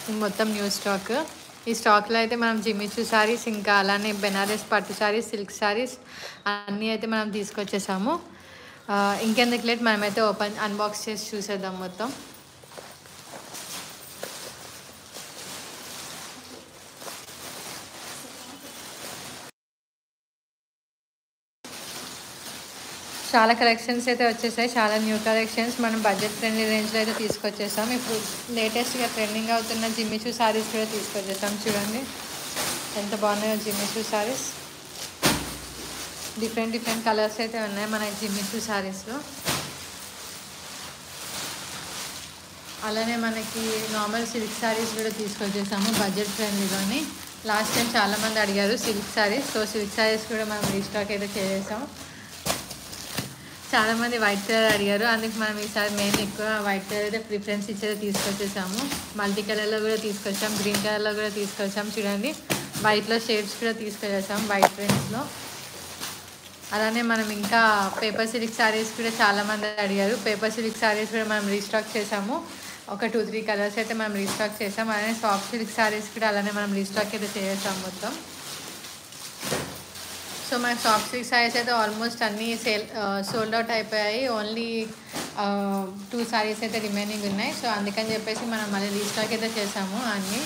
ఇది మొత్తం new stock. ఈ స్టాక్లో అయితే మనం జిమ్మిచూ శారీస్ ఇంకా అలానే బెనారస్ పట్టు శారీస్, సిల్క్ శారీస్ అన్నీ అయితే మనం తీసుకొచ్చేసాము. ఇంకెందుకు లేట్ మనమైతే అన్బాక్స్ చేసి చూసేద్దాం మొత్తం. చాలా కలెక్షన్స్ అయితే వచ్చేసాయి, చాలా న్యూ కలెక్షన్స్ మనం బడ్జెట్ ఫ్రెండ్లీ రేంజ్లో అయితే తీసుకొచ్చేసాం. ఇప్పుడు లేటెస్ట్గా ట్రెండింగ్ అవుతున్న జిమ్మిచూ శారీస్ కూడా తీసుకొచ్చేసాం. చూడండి ఎంత బాగున్నాయో జిమ్మిచూ శారీస్. డిఫరెంట్ కలర్స్ అయితే ఉన్నాయి మన జిమ్మిచూ శారీస్లో. అలానే మనకి నార్మల్ సిల్క్ శారీస్ కూడా తీసుకొచ్చేసాము బడ్జెట్ ఫ్రెండ్లీలోని. లాస్ట్ టైం చాలామంది అడిగారు silk saris, so silk saris కూడా మనం రీస్టాక్ అయితే చేసాం. చాలామంది వైట్ కలర్ అడిగారు, అందుకు మనం ఈసారి మెయిన్ ఎక్కువ వైట్ కలర్ అయితే ప్రిఫరెన్స్ ఇచ్చేది తీసుకొచ్చేసాము. మల్టీ కలర్లో కూడా తీసుకొచ్చాం, గ్రీన్ కలర్లో కూడా తీసుకొచ్చాం. చూడండి వైట్లో షేడ్స్ కూడా తీసుకొచ్చేసాం వైట్ ప్రింట్స్లో. అలానే మనం ఇంకా పేపర్ సిల్క్ శారీస్ కూడా చాలామంది అడిగారు. పేపర్ సిల్క్ శారీస్ కూడా మనం రీస్టాక్ చేసాము. ఒక 2-3 కలర్స్ అయితే మనం రీస్టాక్ చేసాం. అలానే సాఫ్ట్ సిల్క్ శారీస్ కూడా అలానే మనం రీస్టాక్ అయితే చేసాం మొత్తం. సో మన సాఫ్ట్ సిల్క్ శారీస్ అయితే ఆల్మోస్ట్ అన్నీ సోల్డ్ అవుట్ అయిపోయాయి. ఓన్లీ 2 శారీస్ అయితే రిమైనింగ్ ఉన్నాయి. సో అందుకని చెప్పేసి మనం మళ్ళీ రీస్టాక్ అయితే చేసాము అన్నీ.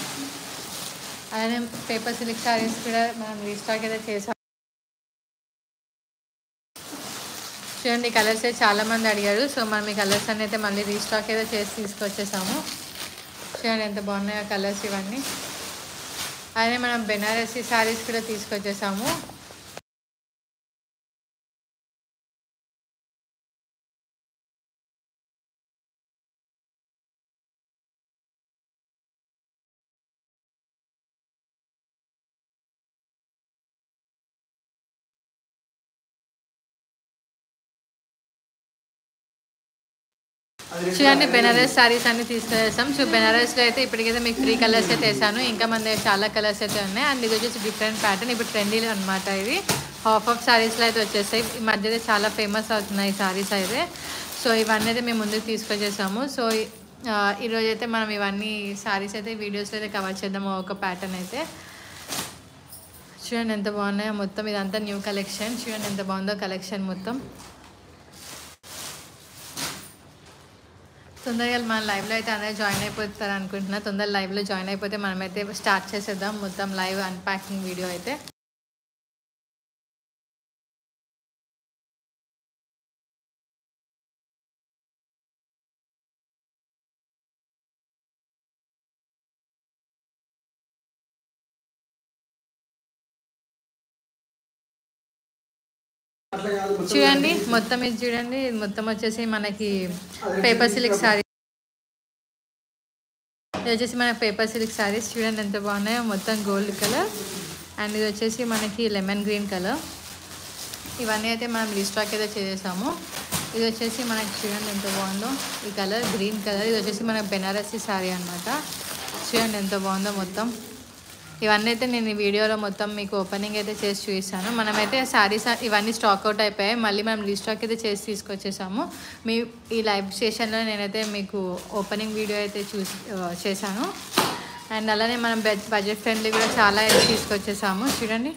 అలానే పేపర్ సిల్క్ శారీస్ కూడా మనం రీస్టాక్ అయితే చేసాము. చూడండి కలర్స్ అయితే చాలామంది అడిగారు, సో మనం ఈ కలర్స్ అన్నీ అయితే మళ్ళీ రీస్టాక్ అయితే చేసి తీసుకొచ్చేసాము. చూడండి ఎంత బాగున్నాయో కలర్స్ ఇవన్నీ. అలానే మనం బెనారసీ శారీస్ కూడా తీసుకొచ్చేసాము. చూడండి బెనారస్ శారీస్ అన్ని తీసుకొచ్చేసాం. సో బెనారస్లో అయితే ఇప్పటికైతే మీకు 3 కలర్స్ అయితే వేసాను, ఇంకా మన దగ్గర చాలా కలర్స్ అయితే ఉన్నాయి. అండ్ ఇది వచ్చేసి డిఫరెంట్ ప్యాటర్న్, ఇప్పుడు ట్రెండీలో అనమాట. ఇది హాఫ్ శారీస్లో అయితే వచ్చేస్తాయి. ఈ మధ్య చాలా ఫేమస్ అవుతున్నాయి ఈ శారీస్ అయితే. సో ఇవన్నీ అయితే మేము ముందుకు తీసుకొచ్చేసాము. సో ఈరోజు అయితే మనం ఇవన్నీ శారీస్ అయితే వీడియోస్లో అయితే కవర్ చేద్దాము ఒక ప్యాటర్న్ అయితే. చూడండి ఎంత బాగున్నాయో మొత్తం. ఇదంతా న్యూ కలెక్షన్. చూడండి ఎంత బాగుందో కలెక్షన్ మొత్తం. తొందరగా మన లైవ్లో అయితే అందరూ జాయిన్ అయిపోతారు అనుకుంటున్నా. తొందరగా లైవ్లో జాయిన్ అయిపోతే మనమైతే స్టార్ట్ చేసేద్దాం మొత్తం లైవ్ అన్ప్యాకింగ్ వీడియో అయితే. చూడండి మొత్తం ఇది చూడండి, ఇది మొత్తం వచ్చేసి మనకి పేపర్ సిల్క్ శారీ. ఇది వచ్చేసి మన పేపర్ సిల్క్ శారీస్. చూడండి ఎంత బాగున్నాయో మొత్తం గోల్డ్ కలర్. అండ్ ఇది వచ్చేసి మనకి లెమన్ గ్రీన్ కలర్. ఇవన్నీ అయితే మనం రీస్టాక్ అయితే చేసేసాము. ఇది వచ్చేసి మనకి చూడండి ఎంత బాగుందో ఈ కలర్, గ్రీన్ కలర్. ఇది వచ్చేసి మన బెనారసీ శారీ అనమాట. చూడండి ఎంత బాగుందో మొత్తం. ఇవన్నీ అయితే నేను ఈ వీడియోలో మొత్తం మీకు ఓపెనింగ్ అయితే చేసి చూపిస్తాను. మనమైతే శారీస్ ఇవన్నీ స్టాక్ అవుట్ అయిపోయాయి, మళ్ళీ మనం రీస్టాక్ అయితే చేసి తీసుకొచ్చేసాము. ఈ లైవ్ స్టేషన్లో నేనైతే మీకు ఓపెనింగ్ వీడియో అయితే చేశాను. అండ్ అలానే మనం బడ్జెట్ ఫ్రెండ్లీ కూడా చాలా అయితే తీసుకొచ్చేసాము. చూడండి